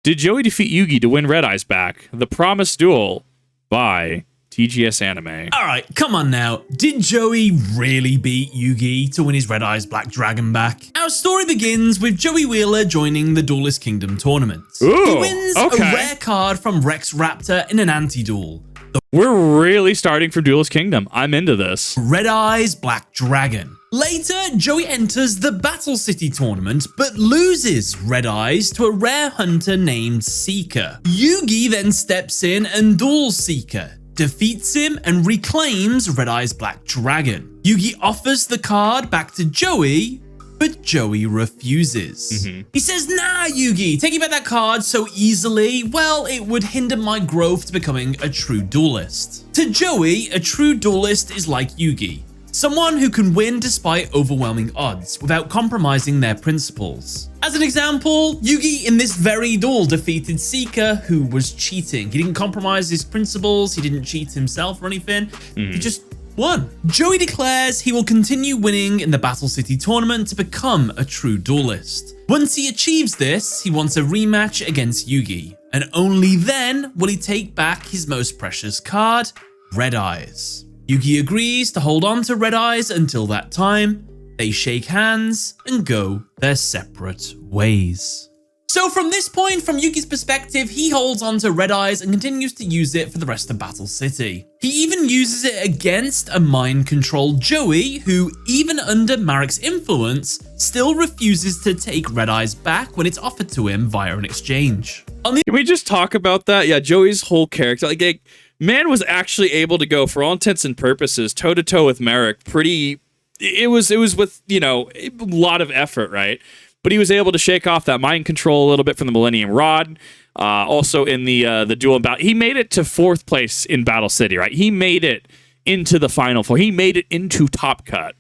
Did Joey defeat Yugi to win Red Eyes back? The Promised Duel by TGS Anime. Alright, come on now. Did Joey really beat Yugi to win his Red Eyes Black Dragon back? Our story begins with Joey Wheeler joining the Duelist Kingdom tournament. Ooh, he wins a rare card from Rex Raptor in an anti-duel. We're really starting from Duelist Kingdom. I'm into this. Red Eyes Black Dragon. Later, Joey enters the Battle City tournament, but loses Red Eyes to a rare hunter named Seeker. Yugi then steps in and duels Seeker, defeats him, and reclaims Red Eyes Black Dragon. Yugi offers the card back to Joey, but Joey refuses. He says, nah, Yugi, taking back that card so easily, well, it would hinder my growth to becoming a true duelist. To Joey, a true duelist is like Yugi, someone who can win despite overwhelming odds without compromising their principles. As an example, Yugi in this very duel defeated Seeker, who was cheating. He didn't compromise his principles, he didn't cheat himself or anything, he just won. Joey declares he will continue winning in the Battle City tournament to become a true duelist. Once he achieves this, he wants a rematch against Yugi, and only then will he take back his most precious card, Red Eyes. Yugi agrees to hold on to Red Eyes until that time. They shake hands and go their separate ways. So from this point, from Yugi's perspective, he holds on to Red Eyes and continues to use it for the rest of Battle City. He even uses it against a mind-controlled Joey, who, even under Marek's influence, still refuses to take Red Eyes back when it's offered to him via an exchange. Can we just talk about that? Yeah, Joey's whole character, like man was actually able to go, for all intents and purposes, toe-to-toe with Marek pretty... It was with, you know, a lot of effort, right? But he was able to shake off that mind control a little bit from the Millennium Rod. Also in the duel in battle, he made it to 4th place in Battle City, right? He made it into the Final Four. He made it into Top Cut.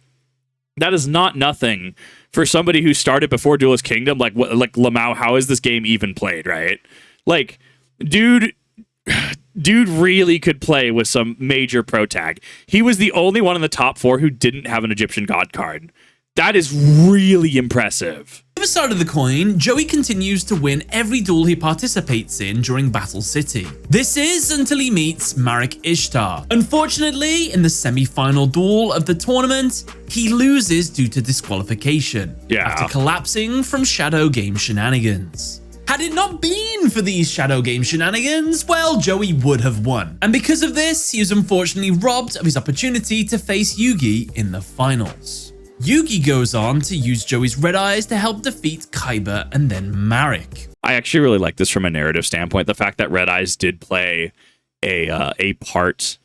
That is not nothing for somebody who started before Duelist Kingdom. Like Lamau, how is this game even played, right? Like, dude really could play with some major pro tag. He was the only one in the top 4 who didn't have an Egyptian God card. That is really impressive. On the other side of the coin, Joey continues to win every duel he participates in during Battle City. This is until he meets Marek Ishtar. Unfortunately, in the semi-final duel of the tournament, he loses due to disqualification after collapsing from Shadow Game shenanigans. Had it not been for these Shadow Game shenanigans, well, Joey would have won. And because of this, he was unfortunately robbed of his opportunity to face Yugi in the finals. Yugi goes on to use Joey's Red Eyes to help defeat Kaiba and then Marek. I actually really like this from a narrative standpoint. The fact that Red Eyes did play a part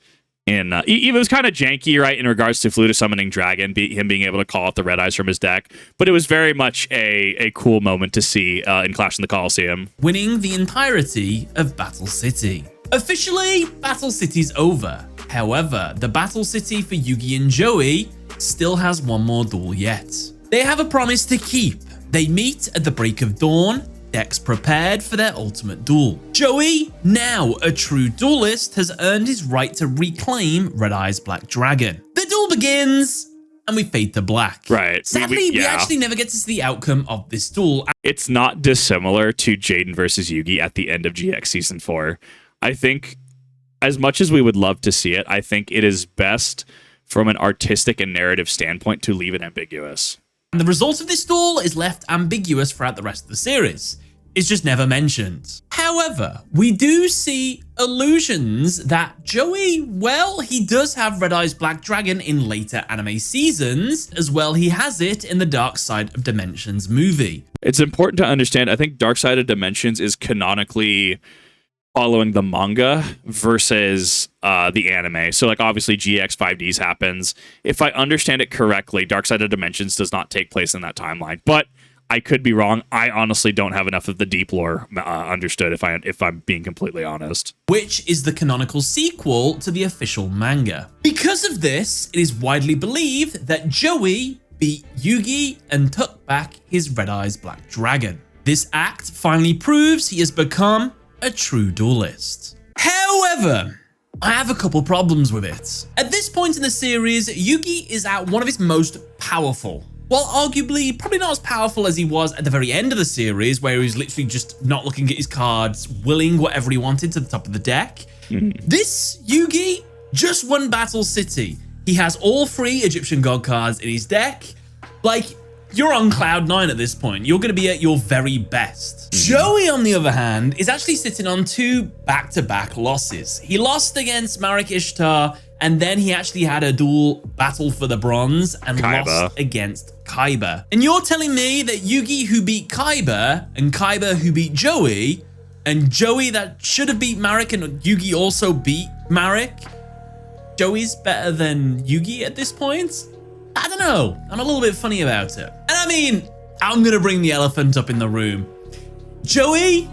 in... it was kind of janky, right, in regards to Fluta summoning Dragon, him being able to call out the Red Eyes from his deck. But it was very much a cool moment to see in Clash in the Coliseum. Winning the entirety of Battle City. Officially, Battle City's over. However, the Battle City for Yugi and Joey still has one more duel yet. They have a promise to keep. They meet at the break of dawn, decks prepared for their ultimate duel. Joey, now a true duelist, has earned his right to reclaim Red Eyes Black Dragon. The duel begins, and we fade to black. Right. Sadly, we actually never get to see the outcome of this duel. It's not dissimilar to Jaden versus Yugi at the end of GX Season 4. I think, as much as we would love to see it, I think it is best from an artistic and narrative standpoint to leave it ambiguous. And the result of this duel is left ambiguous throughout the rest of the series. It's just never mentioned. However, we do see allusions that Joey, well, he does have Red Eyes Black Dragon in later anime seasons, as well he has it in the Dark Side of Dimensions movie. It's important to understand, I think Dark Side of Dimensions is canonically following the manga versus the anime. So like obviously GX 5Ds happens. If I understand it correctly, Dark Side of Dimensions does not take place in that timeline. But I could be wrong. I honestly don't have enough of the deep lore understood if I'm being completely honest. Which is the canonical sequel to the official manga. Because of this, it is widely believed that Joey beat Yugi and took back his Red Eyes Black Dragon. This act finally proves he has become a true duelist. However, I have a couple problems with it. At this point in the series, Yugi is at one of his most powerful. While arguably probably not as powerful as he was at the very end of the series, where he was literally just not looking at his cards, willing whatever he wanted to the top of the deck, this Yugi just won Battle City. He has all 3 Egyptian god cards in his deck. Like, you're on cloud 9 at this point. You're going to be at your very best. Joey, on the other hand, is actually sitting on 2 back-to-back losses. He lost against Marek Ishtar, and then he actually had a dual battle for the bronze and lost against Kaiba. And you're telling me that Yugi, who beat Kaiba, and Kaiba, who beat Joey, and Joey that should have beat Marek and Yugi also beat Marek, Joey's better than Yugi at this point? I don't know. I'm a little bit funny about it. And I mean, I'm going to bring the elephant up in the room. Joey,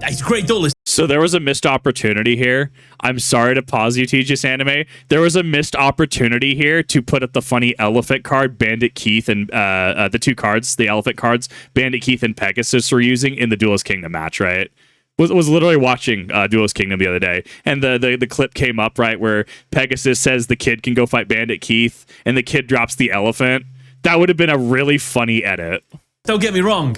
he's a great duelist. So there was a missed opportunity here. I'm sorry to pause you, TGS Anime. There was a missed opportunity here to put up the funny elephant card Bandit Keith and the 2 cards, the elephant cards, Bandit Keith and Pegasus were using in the Duelist Kingdom match, right? Was literally watching Duelist Kingdom the other day, and the clip came up, right, where Pegasus says the kid can go fight Bandit Keith, and the kid drops the elephant. That would have been a really funny edit. Don't get me wrong.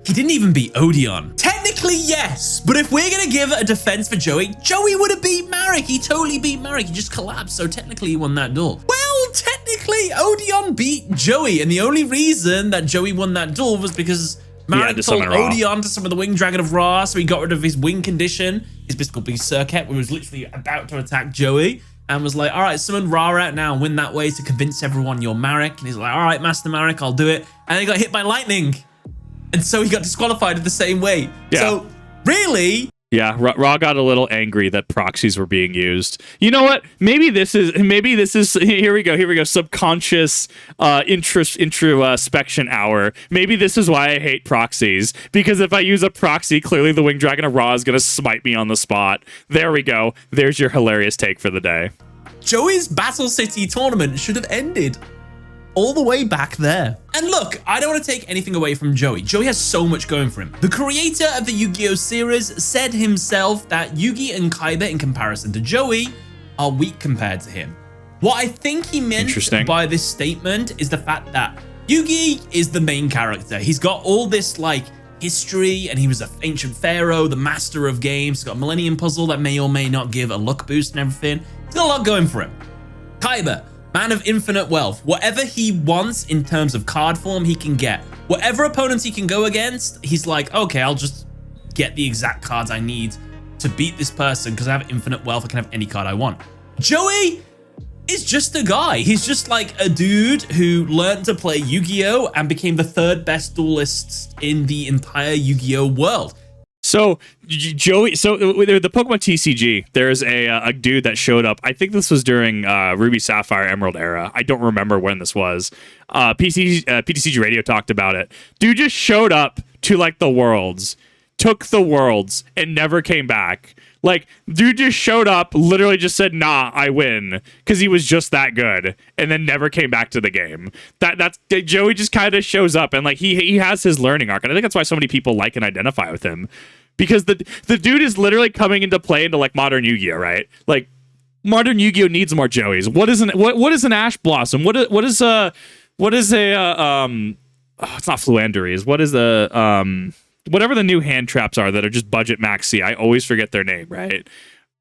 He didn't even beat Odeon. Technically, yes, but if we're going to give a defense for Joey, Joey would have beat Marek. He totally beat Marek. He just collapsed, so technically he won that duel. Well, technically, Odeon beat Joey, and the only reason that Joey won that duel was because Marek told Odeon to summon the Winged Dragon of Ra, so he got rid of his wing condition, his mystical beast Circuit, when he was literally about to attack Joey, and was like, all right, summon Ra out now and win that way to convince everyone you're Marek. And he's like, all right, Master Marek, I'll do it. And then he got hit by lightning. And so he got disqualified in the same way. Yeah. So, really? Yeah, Ra got a little angry that proxies were being used. You know what? Maybe this is here we go, subconscious introspection hour. Maybe this is why I hate proxies, because if I use a proxy, clearly the Winged Dragon of Ra is going to smite me on the spot. There we go. There's your hilarious take for the day. Joey's Battle City tournament should have ended all the way back there. And look, I don't want to take anything away from Joey. Joey has so much going for him. The creator of the Yu-Gi-Oh series said himself that Yugi and Kaiba, in comparison to Joey, are weak compared to him. What I think he meant by this statement is the fact that Yugi is the main character. He's got all this like history, and he was an ancient pharaoh, the master of games. He's got a Millennium Puzzle that may or may not give a luck boost and everything. He's got a lot going for him. Kaiba, man of infinite wealth. Whatever he wants in terms of card form, he can get. Whatever opponents he can go against, he's like, okay, I'll just get the exact cards I need to beat this person because I have infinite wealth. I can have any card I want. Joey is just a guy. He's just like a dude who learned to play Yu-Gi-Oh! And became the 3rd best duelist in the entire Yu-Gi-Oh! World. So Joey, the Pokemon TCG, there's a dude that showed up. I think this was during Ruby Sapphire Emerald era. I don't remember when this was. PTCG Radio talked about it. Dude just showed up to like the Worlds, took the Worlds, and never came back. Like, dude just showed up, literally just said, nah, I win, because he was just that good, and then never came back to the game. That's Joey just kind of shows up, and like he has his learning arc, and I think that's why so many people like and identify with him, because the dude is literally coming into play into like modern Yu-Gi-Oh, right? Like, modern Yu-Gi-Oh needs more Joeys. What is an Ash Blossom? What is a it's not Fluanderies. What is the whatever the new hand traps are that are just budget maxi, I always forget their name, right?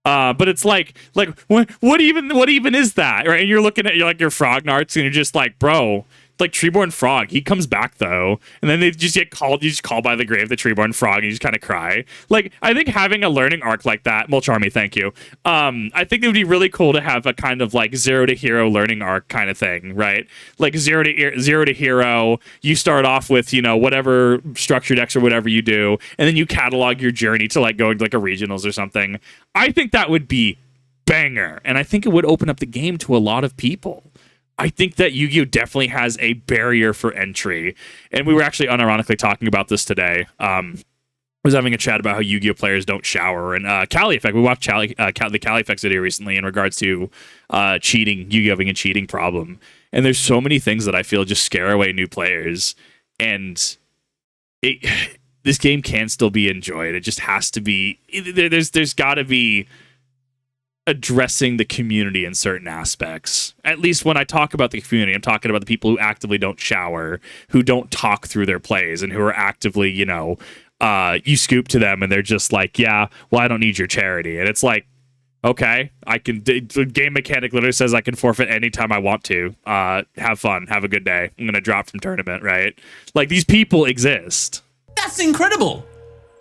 But it's like what even is that, right? And you're looking at your Frognarts, and you're just like, bro, like Treeborn Frog, he comes back though, and then they just get called. You just call by the grave the Treeborn Frog, and you just kind of cry. Like, I think having a learning arc like that, Molcharmy, thank you. I think it would be really cool to have a kind of like 0 to hero learning arc kind of thing, right? Like 0 to hero. You start off with whatever structure decks or whatever you do, and then you catalog your journey to like going to like a regionals or something. I think that would be banger, and I think it would open up the game to a lot of people. I think that Yu-Gi-Oh! Definitely has a barrier for entry. And we were actually unironically talking about this today. I was having a chat about how Yu-Gi-Oh! Players don't shower. And Cali Effect, we watched the Cali Effect video recently in regards to cheating, Yu-Gi-Oh! Having a cheating problem. And there's so many things that I feel just scare away new players. And this game can still be enjoyed. It just has to be... There's got to be addressing the community in certain aspects. At least when I talk about the community, I'm talking about the people who actively don't shower, who don't talk through their plays, and who are actively, you know, you scoop to them and they're just like, yeah, well, I don't need your charity. And it's like, okay, I can. The game mechanic literally says I can forfeit anytime I want to. Have fun. Have a good day. I'm gonna drop from tournament, right? Like, these people exist. That's incredible.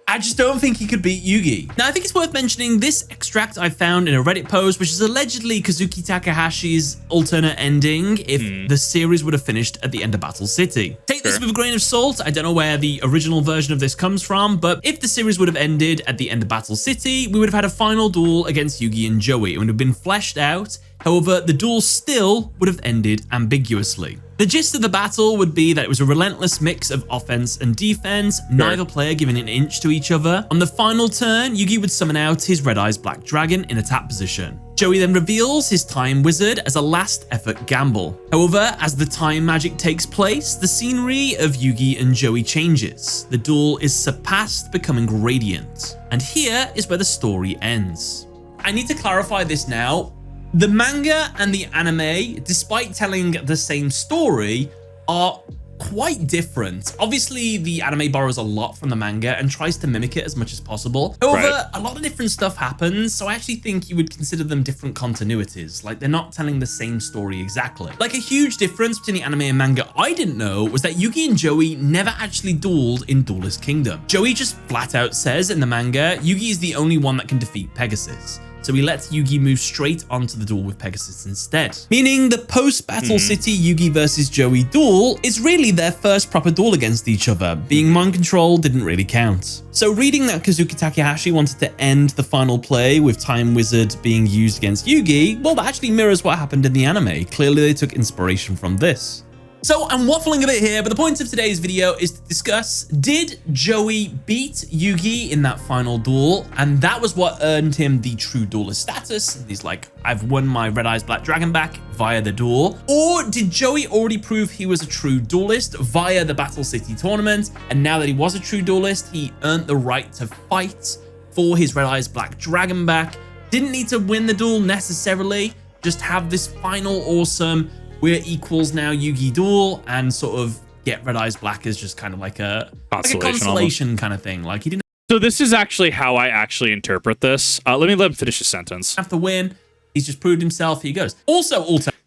I just don't think he could beat Yugi. Now, I think it's worth mentioning this extract I found in a Reddit post, which is allegedly Kazuki Takahashi's alternate ending if the series would have finished at the end of Battle City. Take this with a grain of salt. I don't know where the original version of this comes from, but if the series would have ended at the end of Battle City, we would have had a final duel against Yugi and Joey. It would have been fleshed out. However, the duel still would have ended ambiguously. The gist of the battle would be that it was a relentless mix of offense and defense, neither player giving an inch to each other. On the final turn, Yugi would summon out his Red Eyes Black Dragon in attack position. Joey then reveals his Time Wizard as a last effort gamble. However, as the time magic takes place, the scenery of Yugi and Joey changes. The duel is surpassed, becoming radiant. And here is where the story ends. I need to clarify this now. The manga and the anime, despite telling the same story, are quite different. Obviously, the anime borrows a lot from the manga and tries to mimic it as much as possible. However, a lot of different stuff happens, so I actually think you would consider them different continuities. Like, they're not telling the same story exactly. Like, a huge difference between the anime and manga I didn't know was that Yugi and Joey never actually dueled in Duelist Kingdom. Joey just flat out says in the manga, Yugi is the only one that can defeat Pegasus. So he lets Yugi move straight onto the duel with Pegasus instead. Meaning the post-Battle City Yugi versus Joey duel is really their first proper duel against each other. Being mind control didn't really count. So reading that Kazuki Takahashi wanted to end the final play with Time Wizard being used against Yugi, well, that actually mirrors what happened in the anime. Clearly they took inspiration from this. So I'm waffling a bit here, but the point of today's video is to discuss, did Joey beat Yugi in that final duel? And that was what earned him the true duelist status. He's like, I've won my Red Eyes Black Dragon back via the duel. Or did Joey already prove he was a true duelist via the Battle City tournament? And now that he was a true duelist, he earned the right to fight for his Red Eyes Black Dragon back. Didn't need to win the duel necessarily, just have this final awesome we're equals now Yugi duel and sort of get Red Eyes Black as just kind of like a consolation kind of thing. Like, he didn't So this is actually how I actually interpret this. Let him finish his sentence. have to win. He's just proved himself. Here he goes. Also,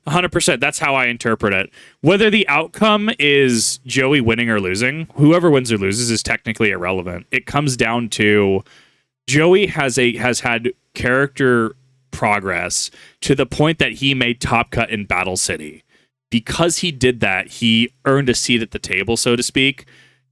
100%. That's how I interpret it. Whether the outcome is Joey winning or losing, whoever wins or loses is technically irrelevant. It comes down to Joey has had character progress to the point that he made top cut in Battle City. Because he did that, he earned a seat at the table, so to speak,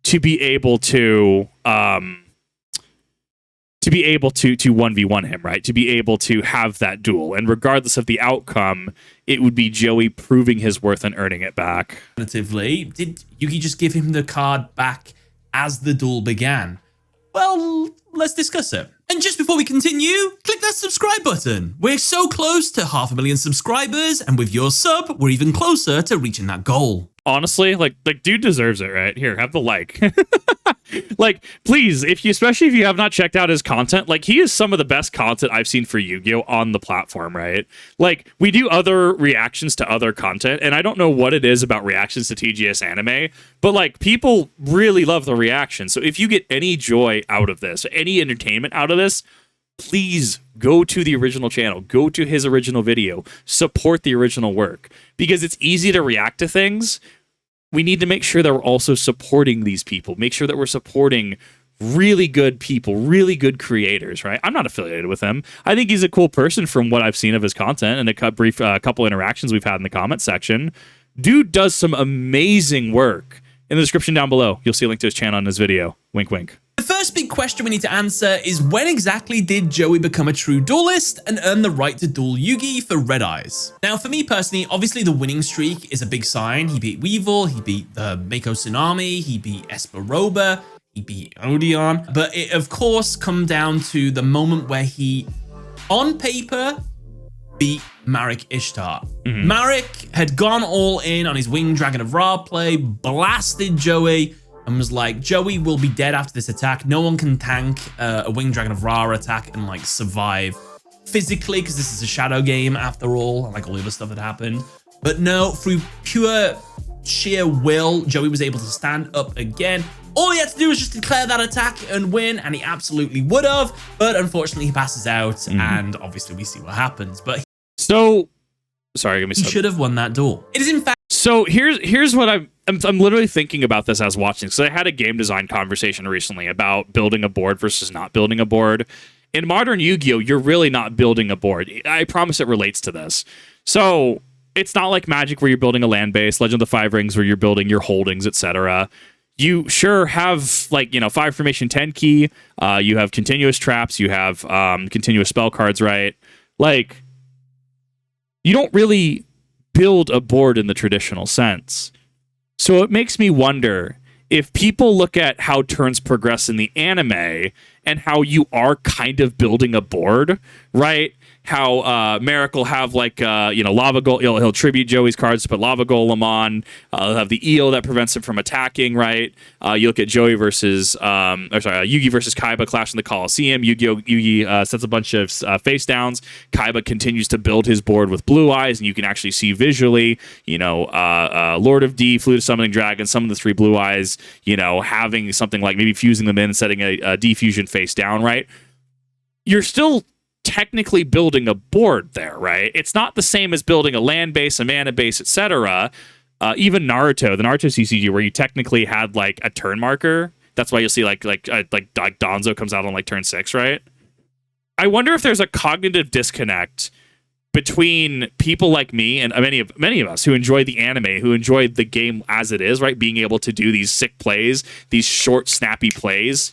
to be able to 1v1 him, right? To be able to have that duel. And regardless of the outcome, it would be Joey proving his worth and earning it back. Alternatively, did Yugi just give him the card back as the duel began? Well, let's discuss it. And just before we continue, click that subscribe button. We're so close to 500,000 subscribers, and with your sub, we're even closer to reaching that goal. Honestly, like dude deserves it, right? Here, have the like. Like, please, especially if you have not checked out his content, like, he is some of the best content I've seen for Yu-Gi-Oh on the platform, right? Like, we do other reactions to other content, and I don't know what it is about reactions to TGS Anime, but like, people really love the reaction. So if you get any joy out of this, any entertainment out of this, please go to the original channel, go to his original video, support the original work, because it's easy to react to things. We need to make sure that we're also supporting these people, make sure that we're supporting really good people, really good creators, right? I'm not affiliated with him. I think he's a cool person from what I've seen of his content and a couple interactions we've had in the comment section. Dude does some amazing work. In the description down below, you'll see a link to his channel in his video. Wink, wink. The first big question we need to answer is, when exactly did Joey become a true duelist and earn the right to duel Yugi for Red Eyes? Now, for me personally, obviously the winning streak is a big sign. He beat Weevil, he beat the Mako Tsunami, he beat Esperoba, he beat Odeon. But it, of course, come down to the moment where he, on paper, beat Marek Ishtar. Marek had gone all in on his Winged Dragon of Ra play, blasted Joey, and was like, Joey will be dead after this attack. No one can tank a Winged Dragon of Ra attack and like survive physically, because this is a shadow game after all, like all the other stuff that happened. But no, through pure sheer will, Joey was able to stand up again. All he had to do was just declare that attack and win, and he absolutely would have. But unfortunately, he passes out, and obviously we see what happens. But sorry, give me. He should have won that duel. It is in fact. So here's what I'm literally thinking about this as watching. So I had a game design conversation recently about building a board versus not building a board. In modern Yu-Gi-Oh, you're really not building a board. I promise it relates to this. So it's not like Magic where you're building a land base, Legend of the Five Rings where you're building your holdings, etc. You sure have, like, 5 formation 10 key. You have continuous traps. You have continuous spell cards, right? Like, you don't really build a board in the traditional sense. So it makes me wonder if people look at how turns progress in the anime and how you are kind of building a board, right? How Merrick will have Lava Golem. He'll tribute Joey's cards to put Lava Golem on. He'll have the eel that prevents him from attacking, right? You look at Joey versus, Yugi versus Kaiba, Clash in the Coliseum. Yugi sets a bunch of face downs. Kaiba continues to build his board with blue eyes, and you can actually see visually, Lord of D, Flute of Summoning Dragon, some of the 3 blue eyes, having something like maybe fusing them in and setting a D fusion face down, right? You're still technically building a board there, right? It's not the same as building a land base, a mana base, etc. Even Naruto, the Naruto CCG, where you technically had like a turn marker. That's why you'll see like Danzo comes out on like turn 6, right? I wonder if there's a cognitive disconnect between people like me and many of us who enjoy the anime, who enjoy the game as it is, right? Being able to do these sick plays, these short, snappy plays,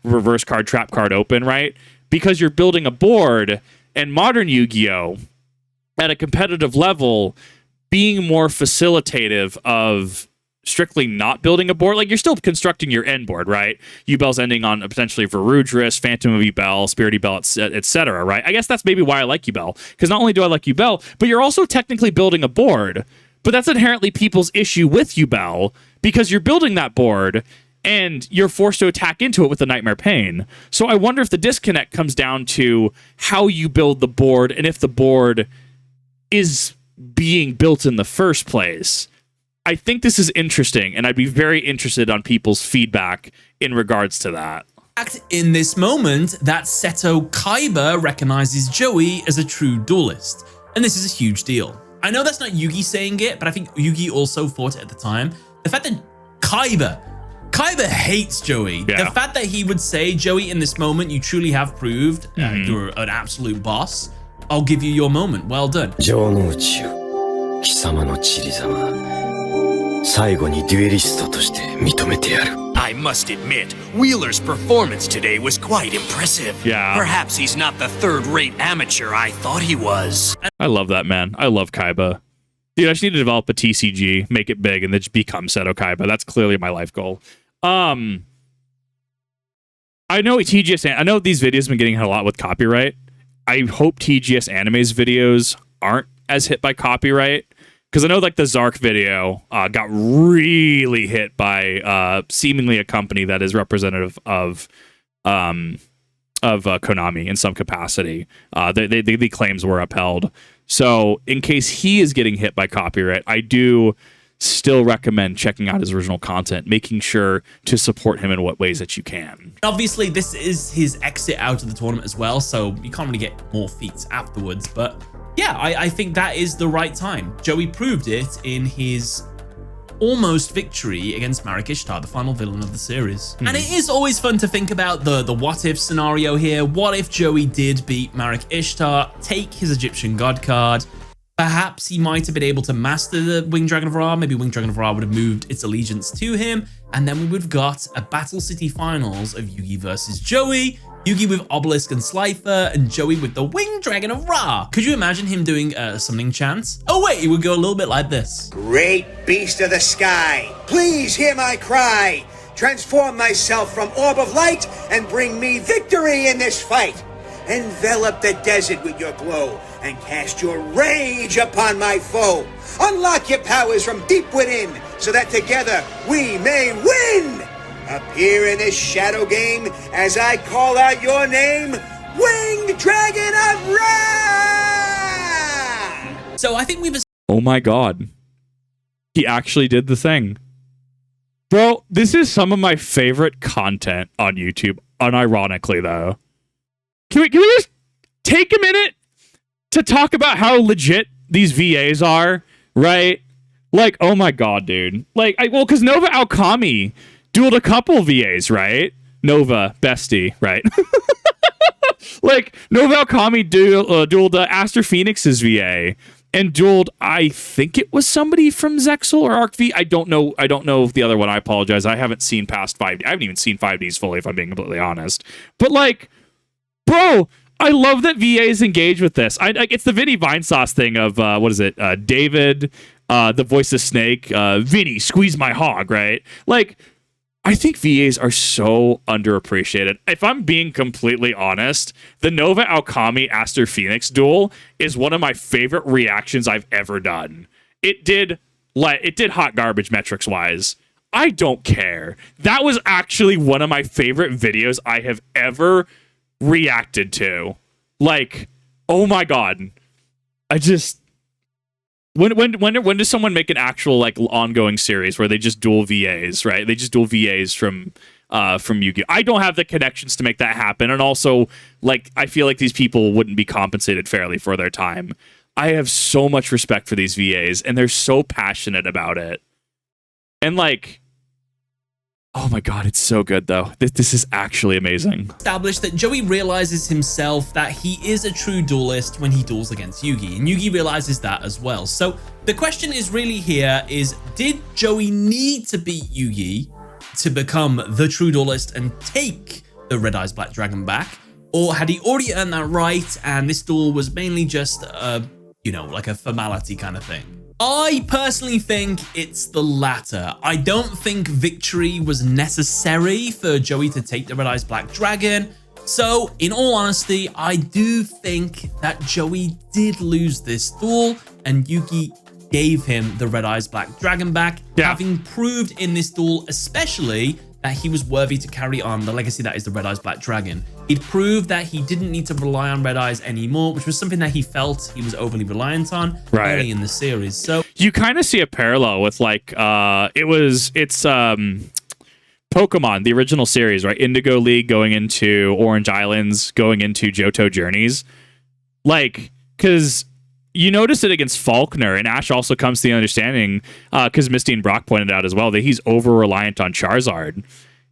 reverse card, trap card open, right? Because you're building a board, and modern Yu-Gi-Oh! At a competitive level, being more facilitative of strictly not building a board. Like, you're still constructing your end board, right? Yubel's ending on potentially Varudris, Phantom of Yubel, Spirit Yubel, etc., right? I guess that's maybe why I like Yubel, because not only do I like Yubel, but you're also technically building a board. But that's inherently people's issue with Yubel, because you're building that board, and you're forced to attack into it with the Nightmare Pain. So I wonder if the disconnect comes down to how you build the board and if the board is being built in the first place. I think this is interesting, and I'd be very interested on people's feedback in regards to that. In this moment, that Seto Kaiba recognizes Joey as a true duelist, and this is a huge deal. I know that's not Yugi saying it, but I think Yugi also thought it at the time. The fact that Kaiba hates Joey. Yeah. The fact that he would say, Joey, in this moment, you truly have proved you're an absolute boss. I'll give you your moment. Well done. I must admit, Wheeler's performance today was quite impressive. Yeah. Perhaps he's not the third-rate amateur I thought he was. I love that, man. I love Kaiba. Dude, I just need to develop a TCG, make it big, and then just become Seto Kaiba. That's clearly my life goal. I know TGS. I know these videos have been getting hit a lot with copyright. I hope TGS Anime's videos aren't as hit by copyright, because I know like the Zark video got really hit by seemingly a company that is representative of Konami in some capacity. The claims were upheld. So in case he is getting hit by copyright, I do still recommend checking out his original content, making sure to support him in what ways that you can. Obviously, this is his exit out of the tournament as well, so you can't really get more feats afterwards. But yeah, I think that is the right time. Joey proved it in his almost victory against Marek Ishtar, the final villain of the series. And it is always fun to think about the what if scenario here. What if Joey did beat Marek Ishtar, take his Egyptian god card? Perhaps he might have been able to master the Winged Dragon of Ra. Maybe Winged Dragon of Ra would have moved its allegiance to him. And then we would have got a Battle City finals of Yugi versus Joey. Yugi with Obelisk and Slifer, and Joey with the Winged Dragon of Ra. Could you imagine him doing a summoning chant? Oh wait, it would go a little bit like this. Great beast of the sky, please hear my cry. Transform myself from orb of light and bring me victory in this fight. Envelop the desert with your glow and cast your rage upon my foe. Unlock your powers from deep within so that together we may win. Appear in this shadow game as I call out your name. Winged Dragon of Ra! So I think we've... Oh my god. He actually did the thing. Bro, this is some of my favorite content on YouTube, unironically though. Can we just take a minute to talk about how legit these VAs are, right? Like, oh my god, dude. Like, well, because Nova Alchemy dueled a couple VAs, right? Nova, bestie, right? Like, Nova Alchemy dueled Aster Phoenix's VA. And dueled, I think it was somebody from Zexal or ArcV. I don't know the other one. I apologize. I haven't seen past 5D. I haven't even seen 5Ds fully, if I'm being completely honest. But like, bro, I love that VAs engage with this. It's the Vinny Vinesauce thing of what is it? David, the voice of Snake, Vinny, squeeze my hog, right? Like, I think VAs are so underappreciated. If I'm being completely honest, the Nova Alchemy Aster Phoenix duel is one of my favorite reactions I've ever done. It did hot garbage metrics wise. I don't care. That was actually one of my favorite videos I have ever reacted to. Like, oh my god. I just When does someone make an actual like ongoing series where they just duel VAs, right? They just duel VAs from Yu-Gi-Oh! I don't have the connections to make that happen, and also like I feel like these people wouldn't be compensated fairly for their time. I have so much respect for these VAs, and they're so passionate about it. And like, oh my god, it's so good though. This is actually amazing. Established that Joey realizes himself that he is a true duelist when he duels against Yugi, and Yugi realizes that as well. So the question is really here is, did Joey need to beat Yugi to become the true duelist and take the Red Eyes Black Dragon back? Or had he already earned that right and this duel was mainly just like a formality kind of thing? I personally think it's the latter. I don't think victory was necessary for Joey to take the Red Eyes Black Dragon. So, in all honesty, I do think that Joey did lose this duel and Yugi gave him the Red Eyes Black Dragon back, having proved in this duel especially that he was worthy to carry on the legacy that is the Red Eyes Black Dragon. He'd proved that he didn't need to rely on Red Eyes anymore, which was something that he felt he was overly reliant on early in the series. So you kind of see a parallel with like it's Pokemon, the original series, right? Indigo League going into Orange Islands, going into Johto Journeys. Like, because you notice it against Faulkner, and Ash also comes to the understanding, because Misty and Brock pointed out as well, that he's over-reliant on Charizard.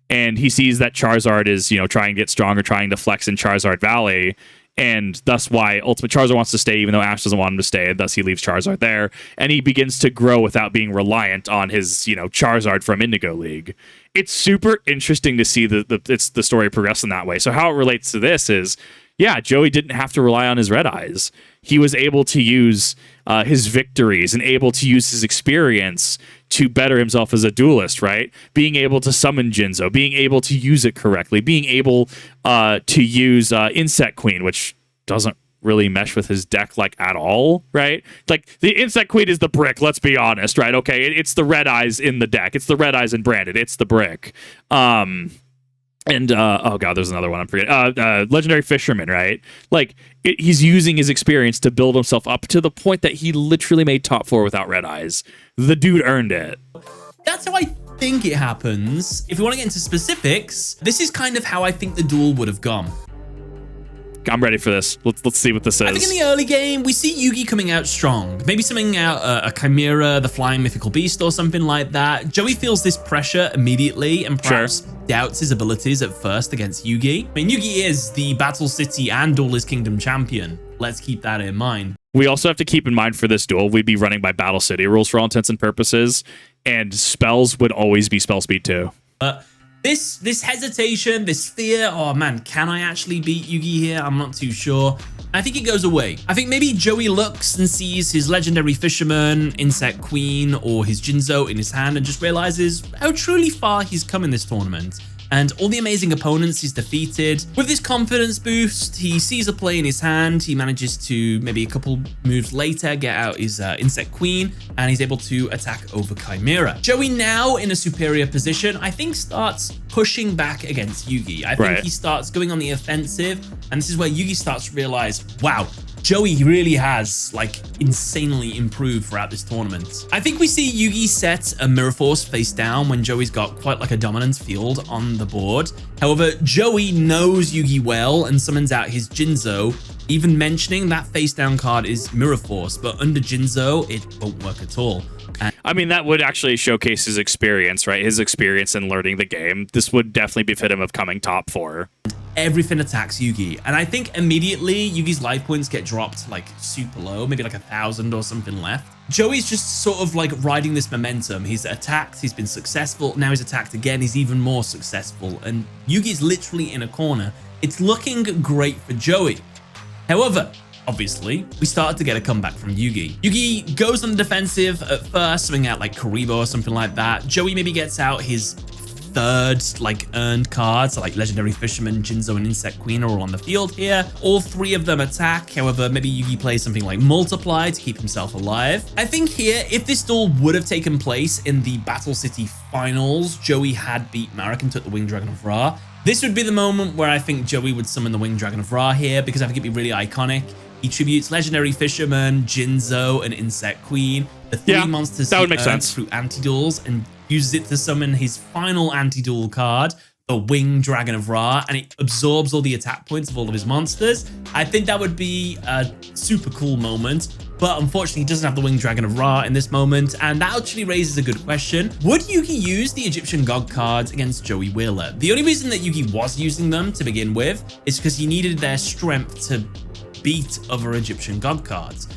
And he sees that Charizard is, trying to get stronger, trying to flex in Charizard Valley, and thus why Ultimate Charizard wants to stay, even though Ash doesn't want him to stay, and thus he leaves Charizard there. And he begins to grow without being reliant on his, Charizard from Indigo League. It's super interesting to see the story progress in that way. So how it relates to this is, yeah, Joey didn't have to rely on his Red Eyes. He was able to use his victories and able to use his experience to better himself as a duelist, right? Being able to summon Jinzo, being able to use it correctly, being able to use Insect Queen, which doesn't really mesh with his deck like at all, right? Like the Insect Queen is the brick, let's be honest, right? Okay, it's the Red Eyes in the deck. It's the Red Eyes in Branded. It's the brick. And oh god, there's another one I'm forgetting. Legendary Fisherman, right? Like he's using his experience to build himself up to the point that he literally made top 4 without Red Eyes. The dude earned it. That's how I think it happens. If we want to get into specifics, this is kind of how I think the duel would have gone. I'm ready for this. Let's see what this is. I think in the early game, we see Yugi coming out strong. Maybe summing out a Chimera, the Flying Mythical Beast, or something like that. Joey feels this pressure immediately and perhaps doubts his abilities at first against Yugi. I mean, Yugi is the Battle City and Duelist Kingdom champion. Let's keep that in mind. We also have to keep in mind for this duel, we'd be running by Battle City rules for all intents and purposes, and spells would always be spell speed too. This hesitation, this fear, oh man, can I actually beat Yugi here? I'm not too sure. I think it goes away. I think maybe Joey looks and sees his Legendary Fisherman, Insect Queen, or his Jinzo in his hand and just realizes how truly far he's come in this tournament. and all the amazing opponents he's defeated. With this confidence boost, he sees a play in his hand. He manages to, maybe a couple moves later, get out his Insect Queen, and he's able to attack over Chimera. Joey, now in a superior position, I think starts pushing back against Yugi. I think he starts going on the offensive, and this is where Yugi starts to realize, wow, Joey really has like insanely improved throughout this tournament. I think we see Yugi set a Mirror Force face down when Joey's got quite like a dominant field on the board. However, Joey knows Yugi well and summons out his Jinzo, even mentioning that face down card is Mirror Force, but under Jinzo, it won't work at all. I mean, that would actually showcase his experience, right? His experience in learning the game. This would definitely befit him of coming top 4. Everything attacks Yugi, and I think immediately Yugi's life points get dropped like super low, maybe like 1,000 or something left. Joey's just sort of like riding this momentum. He's attacked, he's been successful, now he's attacked again, he's even more successful, and Yugi's literally in a corner. It's looking great for Joey. However, obviously, we started to get a comeback from Yugi. Yugi goes on the defensive at first, swinging out like Karibo or something like that. Joey maybe gets out his third like earned cards, so like Legendary Fisherman, Jinzo, and Insect Queen are all on the field here. All 3 of them attack. However, maybe Yugi plays something like Multiply to keep himself alive. I think here, if this duel would have taken place in the Battle City finals, Joey had beat Marek and took the Winged Dragon of Ra. This would be the moment where I think Joey would summon the Winged Dragon of Ra here, because I think it'd be really iconic. He tributes Legendary Fisherman, Jinzo, and Insect Queen, the 3 monsters that would he make sense through anti-duels, and uses it to summon his final anti-duel card, the Winged Dragon of Ra, and it absorbs all the attack points of all of his monsters. I think that would be a super cool moment, but unfortunately he doesn't have the Winged Dragon of Ra in this moment, and that actually raises a good question. Would Yugi use the Egyptian God cards against Joey Wheeler? The only reason that Yugi was using them to begin with is because he needed their strength to beat other Egyptian God cards.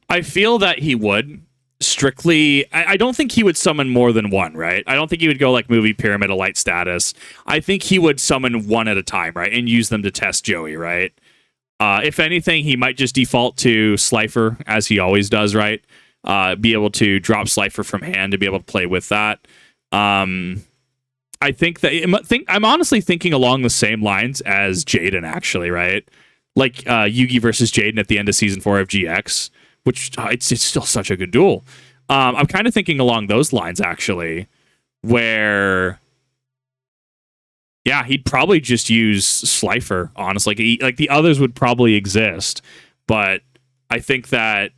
I feel that he would. Strictly, I don't think he would summon more than one, right? I don't think he would go like movie Pyramid of Light status. I think he would summon one at a time, right? And use them to test Joey, right? If anything, he might just default to Slifer, as he always does, right? Be able to drop Slifer from hand to be able to play with that. I think that I'm honestly thinking along the same lines as Jaden, actually, right? Like Yugi versus Jaden at the end of season 4 of GX, which it's still such a good duel. I'm kind of thinking along those lines, actually, where, yeah, he'd probably just use Slifer, honestly. Like the others would probably exist, but I think that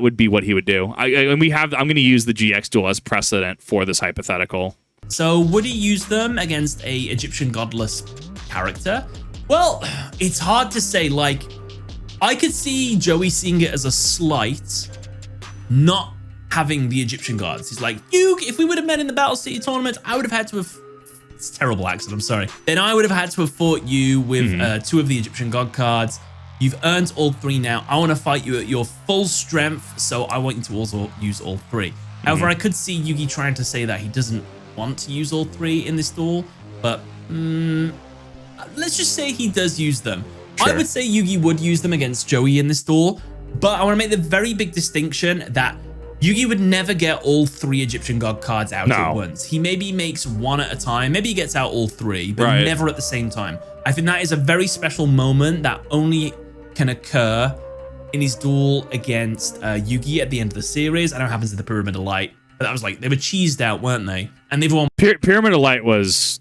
would be what he would do. I'm going to use the GX duel as precedent for this hypothetical. So would he use them against a Egyptian godless character? Well, it's hard to say. Like, I could see Joey seeing it as a slight, not having the Egyptian gods. He's like, if we would have met in the Battle City tournament, I would have had to have... It's a terrible accent, I'm sorry. Then I would have had to have fought you with 2 of the Egyptian god cards. You've earned all 3 now. I want to fight you at your full strength, so I want you to also use all 3. However, I could see Yugi trying to say that he doesn't want to use all 3 in this duel, but let's just say he does use them. Sure. I would say Yugi would use them against Joey in this duel, but I want to make the very big distinction that Yugi would never get all 3 Egyptian god cards out at once. He maybe makes 1 at a time. Maybe he gets out all 3, but never at the same time. I think that is a very special moment that only can occur in his duel against Yugi at the end of the series. I know it happens in the Pyramid of Light, but that was like, they were cheesed out, weren't they? And they've won. Pyramid of Light was...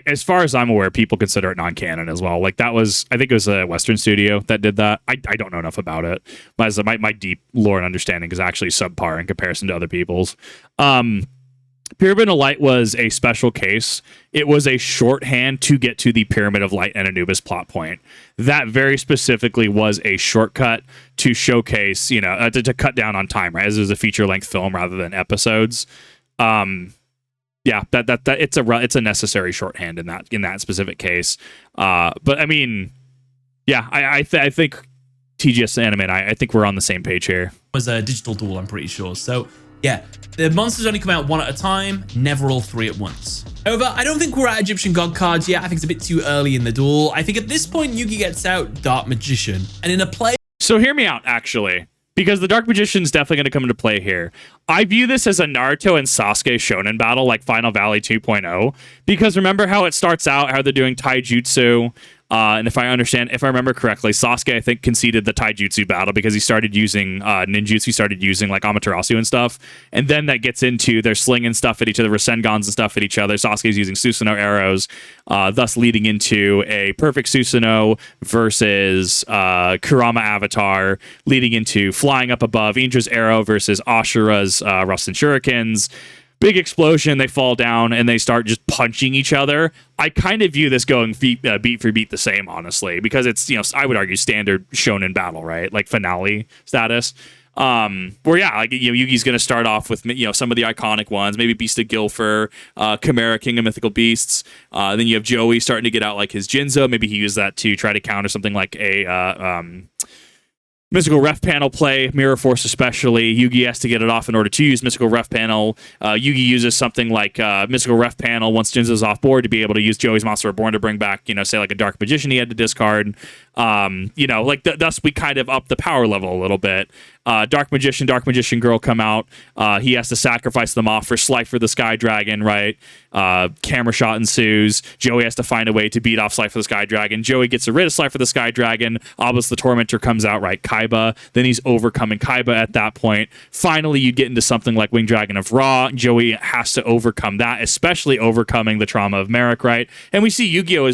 as far as I'm aware, people consider it non-canon as well. Like that was, I think it was a Western studio that did that. I don't know enough about it, but as my deep lore and understanding is actually subpar in comparison to other people's. Pyramid of Light was a special case. It was a shorthand to get to the Pyramid of Light and Anubis plot point. That very specifically was a shortcut to showcase, to cut down on time, right? As it was a feature-length film rather than episodes. Yeah, that it's a necessary shorthand in that specific case. But I mean, yeah, I think TGS Anime and I think we're on the same page here. It was a digital duel, I'm pretty sure. So yeah, the monsters only come out 1 at a time, never all 3 at once. However, I don't think we're at Egyptian God cards yet. I think it's a bit too early in the duel. I think at this point, Yugi gets out Dark Magician, and in a play. So hear me out, actually. because the Dark Magician's definitely going to come into play here. I view this as a Naruto and Sasuke shonen battle, like Final Valley 2.0, because remember how it starts out, how they're doing taijutsu, and if I remember correctly, Sasuke, I think, conceded the taijutsu battle because he started using ninjutsu, he started using like Amaterasu and stuff, and then that gets into they're slinging stuff at each other, Rasengans and stuff at each other. Sasuke's using Susanoo arrows, thus leading into a perfect Susanoo versus Kurama Avatar, leading into flying up above, Indra's arrow versus Ashura's Rasen Shurikens. Big explosion, they fall down, and they start just punching each other. I kind of view this going beat for beat the same, honestly, because it's, I would argue standard shonen battle, right? Like finale status. Where, yeah, like, Yugi's going to start off with, some of the iconic ones, maybe Beast of Gilfer, Chimera, King of Mythical Beasts. Then you have Joey starting to get out like his Jinzo. Maybe he used that to try to counter something like a Mystical Ref Panel play, Mirror Force especially. Yugi has to get it off in order to use Mystical Ref Panel. Yugi uses something like Mystical Ref Panel once Jinzo's off board to be able to use Joey's Monster Reborn to bring back, say like a Dark Magician he had to discard. Thus we kind of up the power level a little bit. Dark Magician Girl come out. He has to sacrifice them off for Slifer the Sky Dragon, right? Camera shot ensues. Joey has to find a way to beat off Slifer the Sky Dragon. Joey gets rid of Slifer the Sky Dragon. Obelisk the Tormentor comes out, right? Kaiba. Then he's overcoming Kaiba at that point. Finally, you get into something like Winged Dragon of Ra. Joey has to overcome that, especially overcoming the trauma of Merrick, right? And we see Yugioh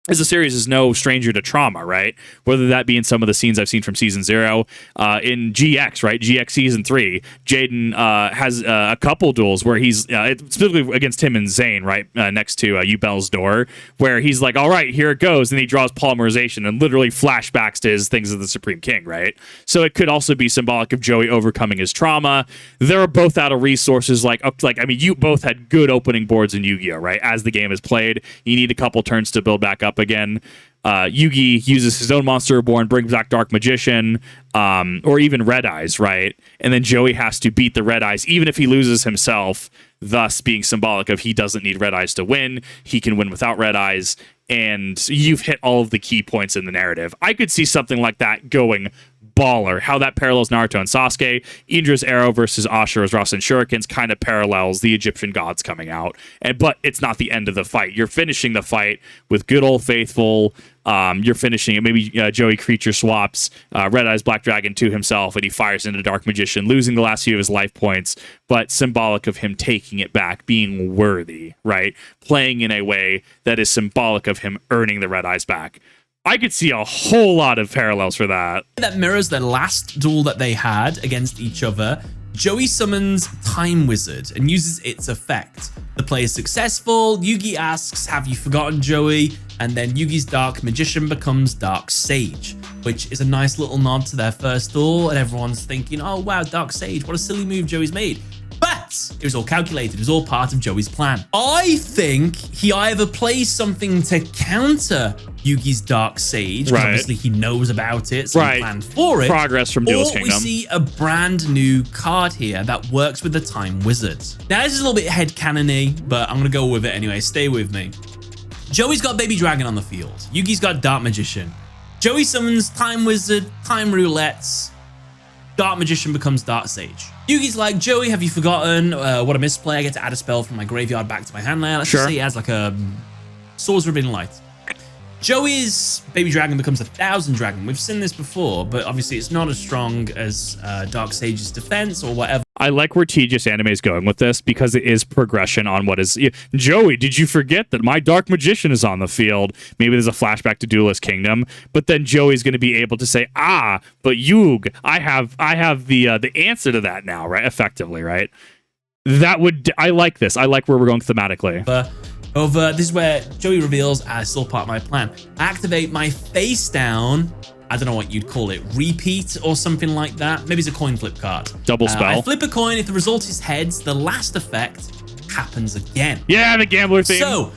as a series is no stranger to trauma, right? Whether that be in some of the scenes I've seen from Season 0. In GX, right? GX Season 3, Jaden has a couple duels where he's, specifically against him and Zane, right? Next to Yubel's door, where he's like, all right, here it goes. And he draws polymerization and literally flashbacks to his things of the Supreme King, right? So it could also be symbolic of Joey overcoming his trauma. They're both out of resources. You both had good opening boards in Yu-Gi-Oh, right? As the game is played, you need a couple turns to build back up again. Yugi uses his own Monster Reborn, brings back Dark Magician, or even Red Eyes, right? And then Joey has to beat the Red Eyes, even if he loses himself, thus being symbolic of he doesn't need Red Eyes to win. He can win without Red Eyes, and you've hit all of the key points in the narrative. I could see something like that going baller. How that parallels Naruto and Sasuke. Indra's arrow versus Ashura's Rasen Shurikens kind of parallels the Egyptian gods coming out. But it's not the end of the fight. You're finishing the fight with good old faithful. You're finishing it. Maybe Joey creature swaps Red Eyes Black Dragon to himself, and he fires into Dark Magician, losing the last few of his life points, but symbolic of him taking it back, being worthy, right? Playing in a way that is symbolic of him earning the Red Eyes back. I could see a whole lot of parallels for that. That mirrors the last duel that they had against each other. Joey summons Time Wizard and uses its effect. The play is successful. Yugi asks, have you forgotten Joey? And then Yugi's Dark Magician becomes Dark Sage, which is a nice little nod to their first duel. And everyone's thinking, oh wow, Dark Sage, what a silly move Joey's made. But it was all calculated. It was all part of Joey's plan. I think he either plays something to counter Yugi's Dark Sage, right? Obviously he knows about it, so he planned for it. Progress from Duel's Kingdom. Or we see a brand new card here that works with the Time Wizard. Now this is a little bit headcanon-y, but I'm gonna go with it anyway. Stay with me. Joey's got Baby Dragon on the field. Yugi's got Dark Magician. Joey summons Time Wizard, Time Roulettes. Dark Magician becomes Dark Sage. Yugi's like, Joey, have you forgotten what a misplay? I get to add a spell from my graveyard back to my hand layer. Let's just say he has like a Swords of Forbidden Light. Joey's Baby Dragon becomes 1,000 Dragon. We've seen this before, but obviously it's not as strong as Dark Sage's defense or whatever. I like where TGS Anime is going with this because it is progression on what is... Joey, did you forget that my Dark Magician is on the field? Maybe there's a flashback to Duelist Kingdom, but then Joey's going to be able to say, but Yug, I have the answer to that now, right? Effectively, right? I like this. I like where we're going thematically. This is where Joey reveals, still part of my plan. I activate my face down, I don't know what you'd call it, repeat or something like that. Maybe it's a coin flip card. Double spell. I flip a coin. If the result is heads, the last effect happens again. Yeah, the gambler theme. So,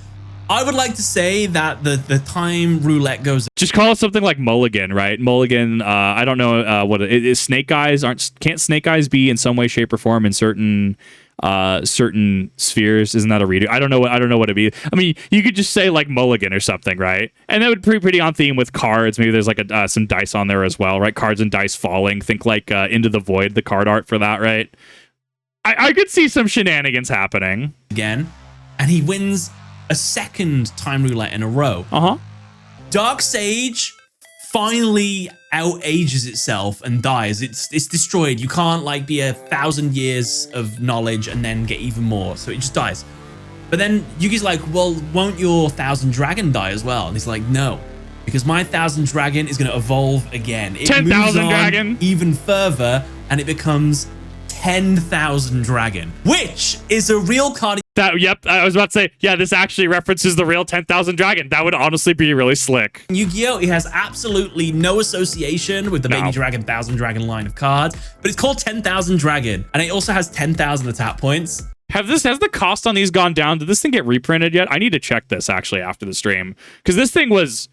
I would like to say that the time roulette goes... Just call it something like Mulligan, right? Mulligan, I don't know what it is. Snake Eyes can't Snake Eyes be in some way, shape, or form in certain certain spheres. Isn't that a redo? I don't know what it'd be. I mean, you could just say like mulligan or something, right? And that would be pretty on theme with cards. Maybe there's like some dice on there as well, right? Cards and dice falling. Think like Into the Void, the card art for that, right? I could see some shenanigans happening again, and he wins a second time roulette in a row. Dark Sage finally outages itself and dies. It's destroyed. You can't like be 1,000 years of knowledge and then get even more. So it just dies. But then Yugi's like, well, won't your 1,000 dragon die as well? And he's like, no, because my 1,000 dragon is going to evolve again. It 10,000 dragon. Even further, and it becomes 10,000 dragon, which is a real card. Yep, I was about to say, yeah, this actually references the real 10,000 dragon. That would honestly be really slick. Yu-Gi-Oh! It has absolutely no association with the Baby Dragon 1,000 Dragon line of cards, but it's called 10,000 Dragon, and it also has 10,000 attack points. Has the cost on these gone down? Did this thing get reprinted yet? I need to check this actually after the stream, because this thing was...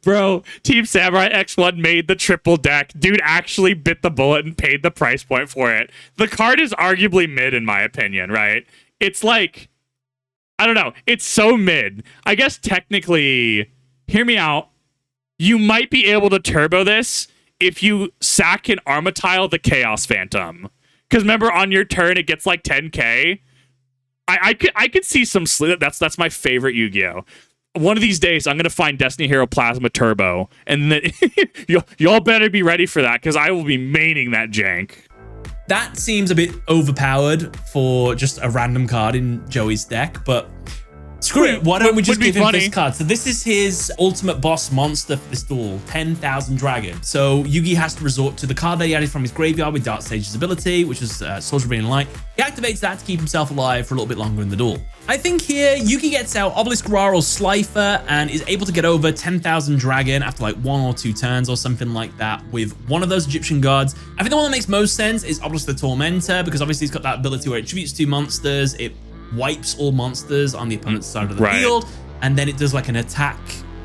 Bro, Team Samurai X1 made the triple deck. Dude actually bit the bullet and paid the price point for it. The card is arguably mid in my opinion, right? It's like, I don't know. It's so mid. I guess technically, hear me out. You might be able to turbo this if you sack and Armatile the Chaos Phantom. Because remember, on your turn, it gets like 10k. I could see some... That's my favorite Yu-Gi-Oh! One of these days, I'm going to find Destiny Hero Plasma Turbo, and then y'all better be ready for that, because I will be maining that jank. That seems a bit overpowered for just a random card in Joey's deck, but screw it. Why don't we just give him this card? So this is his ultimate boss monster for this duel, 10,000 Dragon. So Yugi has to resort to the card that he added from his graveyard with Dark Sage's ability, which is Sword of Radiant Light. He activates that to keep himself alive for a little bit longer in the duel. I think here, Yugi gets out Obelisk Rar or Slifer and is able to get over 10,000 Dragon after like 1 or 2 turns or something like that with one of those Egyptian gods. I think the one that makes most sense is Obelisk the Tormentor, because obviously he's got that ability where it tributes 2 monsters, it wipes all monsters on the opponent's side of the field, and then it does like an attack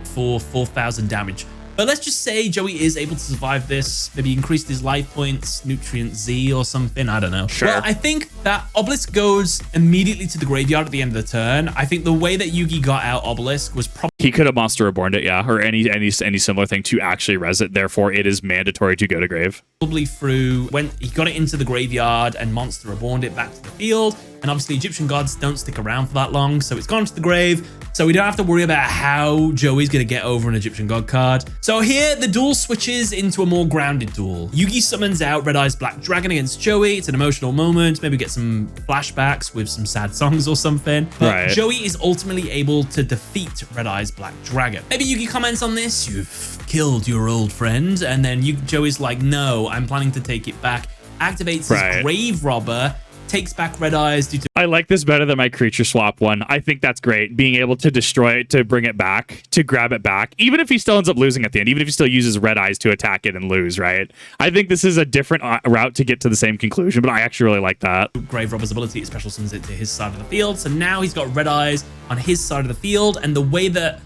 for 4,000 damage. But let's just say Joey is able to survive this, maybe increase his life points, Nutrient Z or something, I don't know. Sure. Well, I think that Obelisk goes immediately to the graveyard at the end of the turn. I think the way that Yugi got out Obelisk was probably... He could have Monster Reborned it, yeah, or any similar thing to actually res it, therefore it is mandatory to go to grave. Probably through when he got it into the graveyard and Monster Reborned it back to the field, and obviously Egyptian gods don't stick around for that long, so it's gone to the grave, so we don't have to worry about how Joey's going to get over an Egyptian god card. So here, the duel switches into a more grounded duel. Yugi summons out Red Eye's Black Dragon against Joey. It's an emotional moment, maybe get some flashbacks with some sad songs or something. But Joey is ultimately able to defeat Red Eye's Black Dragon. Maybe Yugi comments on this, "You've killed your old friend," and then Joey's like, "No, I'm planning to take it back." Activates his Grave Robber, takes back Red Eyes due to... I like this better than my creature swap one. I think that's great. Being able to destroy it, to bring it back, to grab it back, even if he still ends up losing at the end, even if he still uses Red Eyes to attack it and lose, right? I think this is a different route to get to the same conclusion, but I actually really like that. Grave Robber's ability, it special summons it to his side of the field. So now he's got Red Eyes on his side of the field, and the way that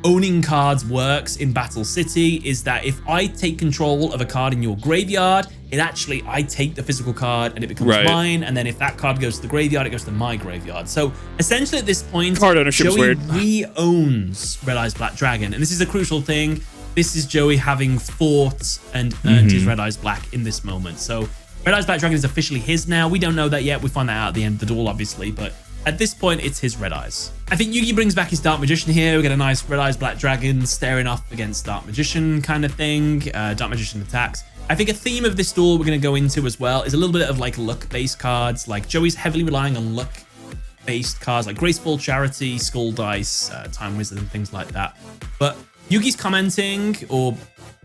owning cards works in Battle City is that if I take control of a card in your graveyard, I take the physical card and it becomes mine, and then if that card goes to the graveyard, it goes to my graveyard. So essentially at this point, card ownership is weird. re-owns Red Eye's Black Dragon, and this is a crucial thing. This is Joey having fought and earned his Red Eyes Black in this moment. So Red Eye's Black Dragon is officially his now. We don't know that yet. We find that out at the end of the duel, obviously, but at this point, it's his Red Eyes. I think Yugi brings back his Dark Magician here. We get a nice Red Eyes Black Dragon staring off against Dark Magician kind of thing. Dark Magician attacks. I think a theme of this duel we're going to go into as well is a little bit of like luck-based cards. Like Joey's heavily relying on luck-based cards like Graceful Charity, Skull Dice, Time Wizard, and things like that. But Yugi's commenting or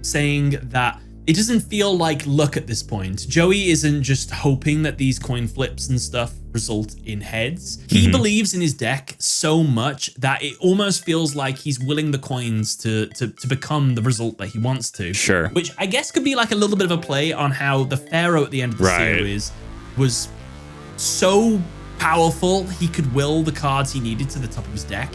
saying that it doesn't feel like luck at this point. Joey isn't just hoping that these coin flips and stuff result in heads. He believes in his deck so much that it almost feels like he's willing the coins to become the result that he wants to. Sure. Which I guess could be like a little bit of a play on how the Pharaoh at the end of the series was so powerful, he could will the cards he needed to the top of his deck.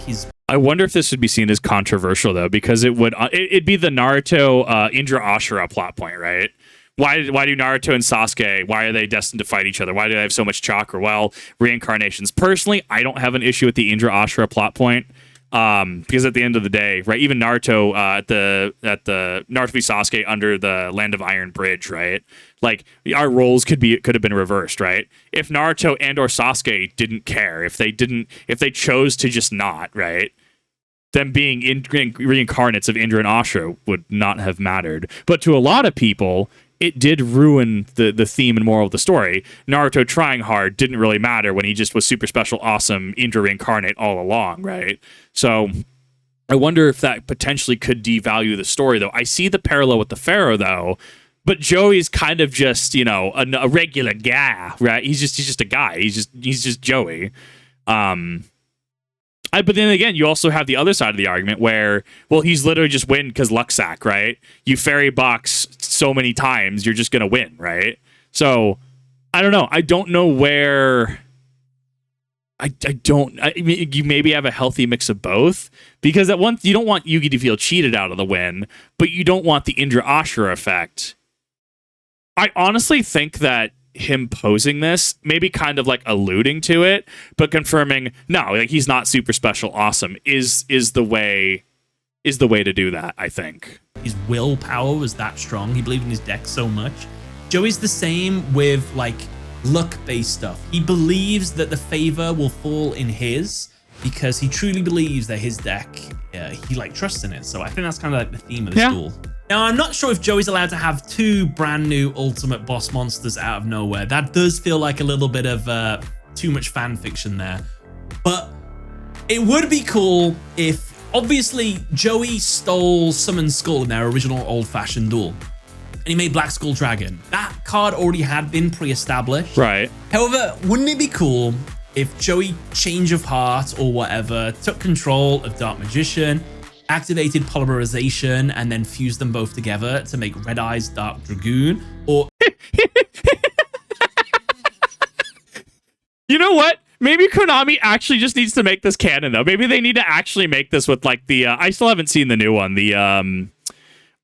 I wonder if this would be seen as controversial though, because it'd be the Naruto Indra Ashura plot point, right? why do Naruto and Sasuke, why are they destined to fight each other? Why do they have so much chakra? Well, reincarnations. Personally, I don't have an issue with the Indra Ashura plot point. Because at the end of the day, right, even Naruto at the Naruto v Sasuke under the Land of Iron Bridge, right? Like our roles could have been reversed, right? If Naruto and or Sasuke didn't care, if they chose to just not, right? Them being reincarnates of Indra and Ashura would not have mattered. But to a lot of people, it did ruin the theme and moral of the story. Naruto trying hard didn't really matter when he just was super special, awesome, Indra reincarnate all along, right? So I wonder if that potentially could devalue the story, though. I see the parallel with the Pharaoh, though, but Joey's kind of just, you know, a regular guy, right? He's just a guy. He's just Joey. But then again, you also have the other side of the argument where, well, he's literally just win because luck sack, right? You fairy box so many times, you're just going to win, right? So, I don't know. I don't know where... I mean, you maybe have a healthy mix of both, because at once you don't want Yugi to feel cheated out of the win, but you don't want the Indra Ashura effect. I honestly think that him posing this, maybe kind of like alluding to it, but confirming no, like he's not super special awesome is the way to do that, I think. His willpower was that strong. He believed in his deck so much. Joey's the same with like luck-based stuff. He believes that the favor will fall in his because he truly believes that his deck, he like trusts in it. So I think that's kind of like the theme of this duel. Now, I'm not sure if Joey's allowed to have two brand new ultimate boss monsters out of nowhere. That does feel like a little bit of too much fan fiction there. But it would be cool if, obviously, Joey stole Summon Skull in their original old-fashioned duel. And he made Black Skull Dragon. That card already had been pre-established. Right. However, wouldn't it be cool if Joey, change of heart or whatever, took control of Dark Magician, activated polymerization, and then fused them both together to make Red Eyes Dark Dragoon? Or you know what? Maybe Konami actually just needs to make this canon, though. Maybe they need to actually make this with like the I still haven't seen the new one. The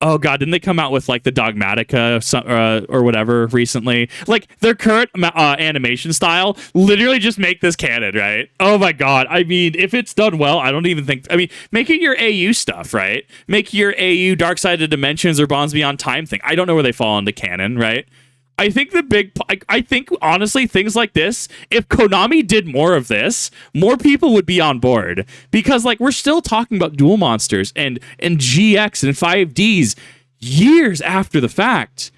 oh god, didn't they come out with like the Dogmatica or whatever recently? Like their current animation style, literally just make this canon, right? Oh my god, I mean, if it's done well, I don't even think, I mean, make it your AU stuff, right? Make your AU Dark Side of Dimensions or Bonds Beyond Time thing. I don't know where they fall into canon, right? I think I think honestly, things like this, if Konami did more of this, more people would be on board, because like we're still talking about Duel Monsters and GX and 5Ds years after the fact,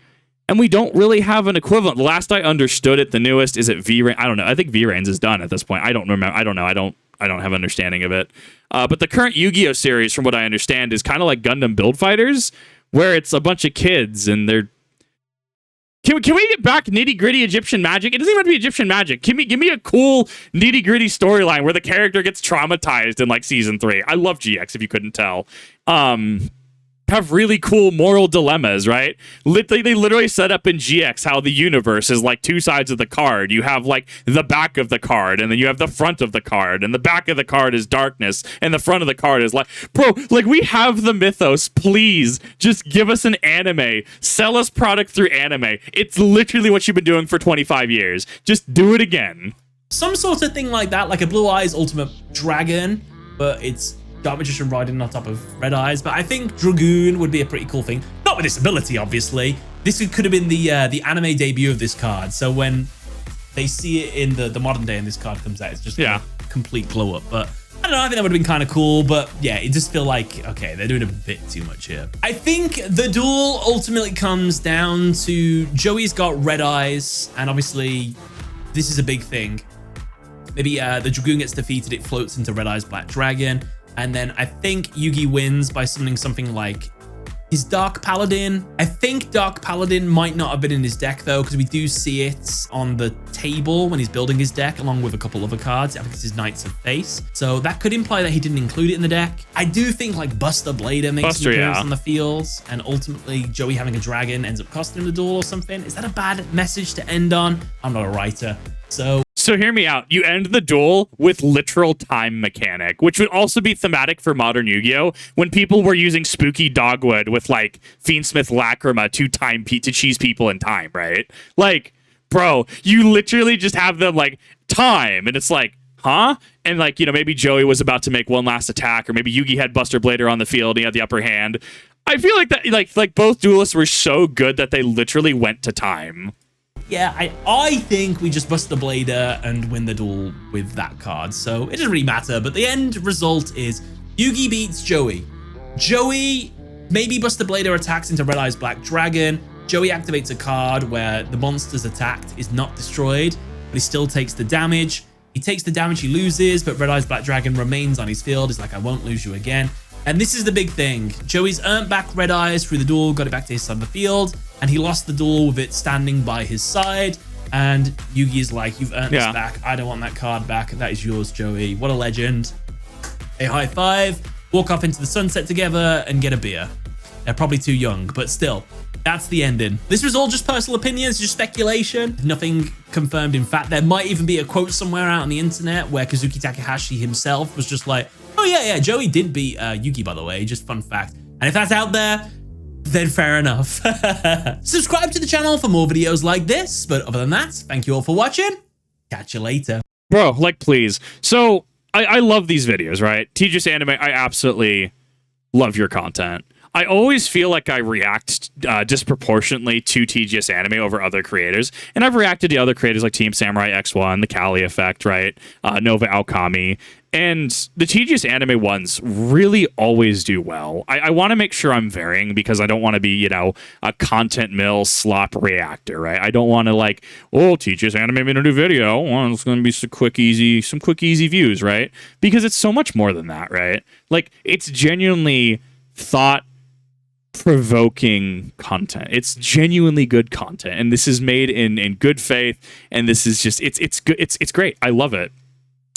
and we don't really have an equivalent. The last I understood it, the newest is it V-Rain. I don't know. I think V-Rains is done at this point. I don't remember. I don't know. I don't have understanding of it. But the current Yu-Gi-Oh series, from what I understand, is kind of like Gundam Build Fighters, where it's a bunch of kids and they're... Can we get back nitty-gritty Egyptian magic? It doesn't even have to be Egyptian magic. Give me a cool nitty-gritty storyline where the character gets traumatized in like season 3. I love GX, if you couldn't tell. Have really cool moral dilemmas, right? They literally set up in GX how the universe is like two sides of the card. You have like the back of the card, and then you have the front of the card, and the back of the card is darkness, and the front of the card is like, bro, like we have the mythos. Please just give us an anime. Sell us product through anime. It's literally what you've been doing for 25 years. Just do it again. some sort of thing like that, like a Blue Eyes Ultimate Dragon, but it's Dark Magician riding on top of Red Eyes. But I think Dragoon would be a pretty cool thing. Not with this ability, obviously. This could have been the anime debut of this card. So when they see it in the modern day and this card comes out, it's just a complete glow up. But I don't know, I think that would have been kind of cool. But yeah, it just feel like, okay, they're doing a bit too much here. I think the duel ultimately comes down to Joey's got Red Eyes, and obviously this is a big thing. Maybe the Dragoon gets defeated, it floats into Red Eyes Black Dragon. And then I think Yugi wins by summoning something like his Dark Paladin. I think Dark Paladin might not have been in his deck though, because we do see it on the table when he's building his deck along with a couple other cards. I think it's his Knights of Face. So that could imply that he didn't include it in the deck. I do think like Buster Blader makes an appearance on the fields, and ultimately Joey having a dragon ends up costing him the duel or something. Is that a bad message to end on? I'm not a writer. So So hear me out. You end the duel with literal time mechanic, which would also be thematic for modern Yu-Gi-Oh! When people were using spooky dogwood with like Fiendsmith Lacrima to cheese people in time, right? Like, bro, you literally just have them like time, and it's like, huh? And like, maybe Joey was about to make one last attack, or maybe Yugi had Buster Blader on the field and he had the upper hand. I feel like that, like both duelists were so good that they literally went to time. Yeah, I think we just bust the Blader and win the duel with that card, so it doesn't really matter, but the end result is Yugi beats Joey. Joey, maybe Buster Blader attacks into Red Eye's Black Dragon. Joey activates a card where the monster's attacked is not destroyed, but he still takes the damage. He takes the damage, he loses, but Red Eye's Black Dragon remains on his field. He's like, I won't lose you again. And this is the big thing. Joey's earned back Red Eyes through the duel, got it back to his side of the field, and he lost the duel with it standing by his side. And Yugi is like, you've earned this back. I don't want that card back. That is yours, Joey. What a legend. They high five, walk off into the sunset together, and get a beer. They're probably too young, but still, that's the ending. This was all just personal opinions, just speculation. Nothing confirmed in fact. There might even be a quote somewhere out on the internet where Kazuki Takahashi himself was just like, oh yeah, Joey did beat Yugi, by the way, just fun fact. And if that's out there, then fair enough. Subscribe to the channel for more videos like this. But other than that, thank you all for watching. Catch you later. Bro, like, please. So I love these videos, right? TGS Anime, I absolutely love your content. I always feel like I react disproportionately to TGS Anime over other creators. And I've reacted to other creators like Team Samurai X1, the Kali Effect, right? Nova Alkami. And the TGS Anime ones really always do well. I want to make sure I'm varying because I don't want to be, a content mill slop reactor, right? I don't want to like, oh, TGS Anime made a new video. Well, it's going to be some quick, easy views, right? Because it's so much more than that, right? Like, it's genuinely thought-provoking content. It's genuinely good content, and this is made in good faith, and this is just it's good. It's great. I love it.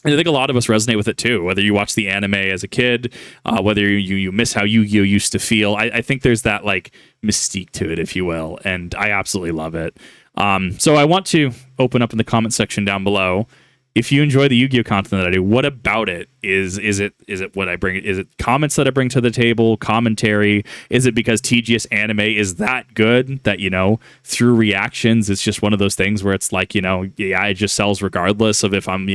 And I think a lot of us resonate with it too, whether you watch the anime as a kid, whether you miss how Yu-Gi-Oh! Used to feel. I think there's that like mystique to it, if you will, and I absolutely love it. So I want to open up in the comment section down below. If you enjoy the Yu-Gi-Oh! Content that I do, what about it? Is it what I bring? Is it comments that I bring to the table? Commentary? Is it because TGS Anime is that good that, through reactions, it's just one of those things where it's like, it just sells regardless of if I'm,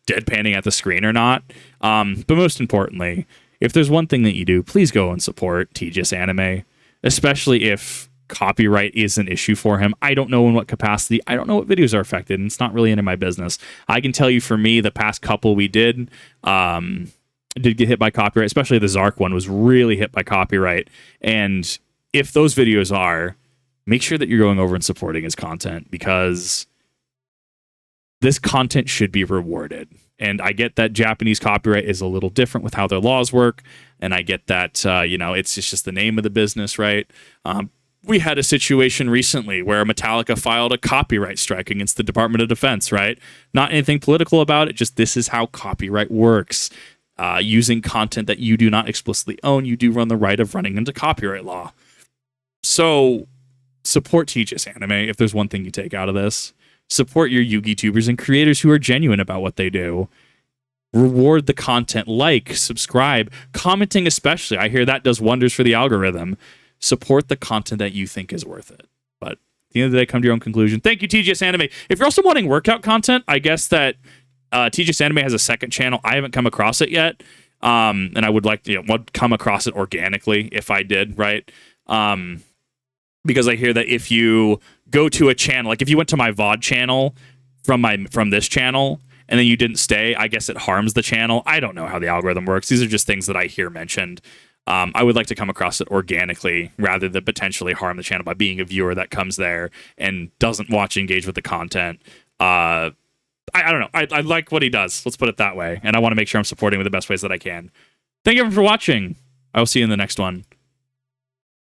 deadpanning at the screen or not. But most importantly, if there's one thing that you do, please go and support TGS Anime, especially if copyright is an issue for him. I don't know in what capacity. I don't know what videos are affected, and it's not really any of my business. I can tell you for me, the past couple we did get hit by copyright, especially the Zark one was really hit by copyright. And if those videos are, make sure that you're going over and supporting his content, because this content should be rewarded. And I get that Japanese copyright is a little different with how their laws work. And I get that, it's just the name of the business, right? We had a situation recently where Metallica filed a copyright strike against the Department of Defense, right? Not anything political about it, just this is how copyright works. Using content that you do not explicitly own, you do run the right of running into copyright law. So support TGS Anime if there's one thing you take out of this. Support your Yugi-tubers and creators who are genuine about what they do. Reward the content, like, subscribe, commenting especially. I hear that does wonders for the algorithm. Support the content that you think is worth it. But at the end of the day, come to your own conclusion. Thank you, TGS Anime. If you're also wanting workout content, I guess that TGS Anime has a second channel. I haven't come across it yet. And I would like to would come across it organically if I did, right? Because I hear that if you go to a channel, like if you went to my VOD channel from this channel and then you didn't stay, I guess it harms the channel. I don't know how the algorithm works. These are just things that I hear mentioned. I would like to come across it organically rather than potentially harm the channel by being a viewer that comes there and doesn't watch, engage with the content. I don't know. I like what he does. Let's put it that way. And I want to make sure I'm supporting with the best ways that I can. Thank you everyone for watching. I will see you in the next one.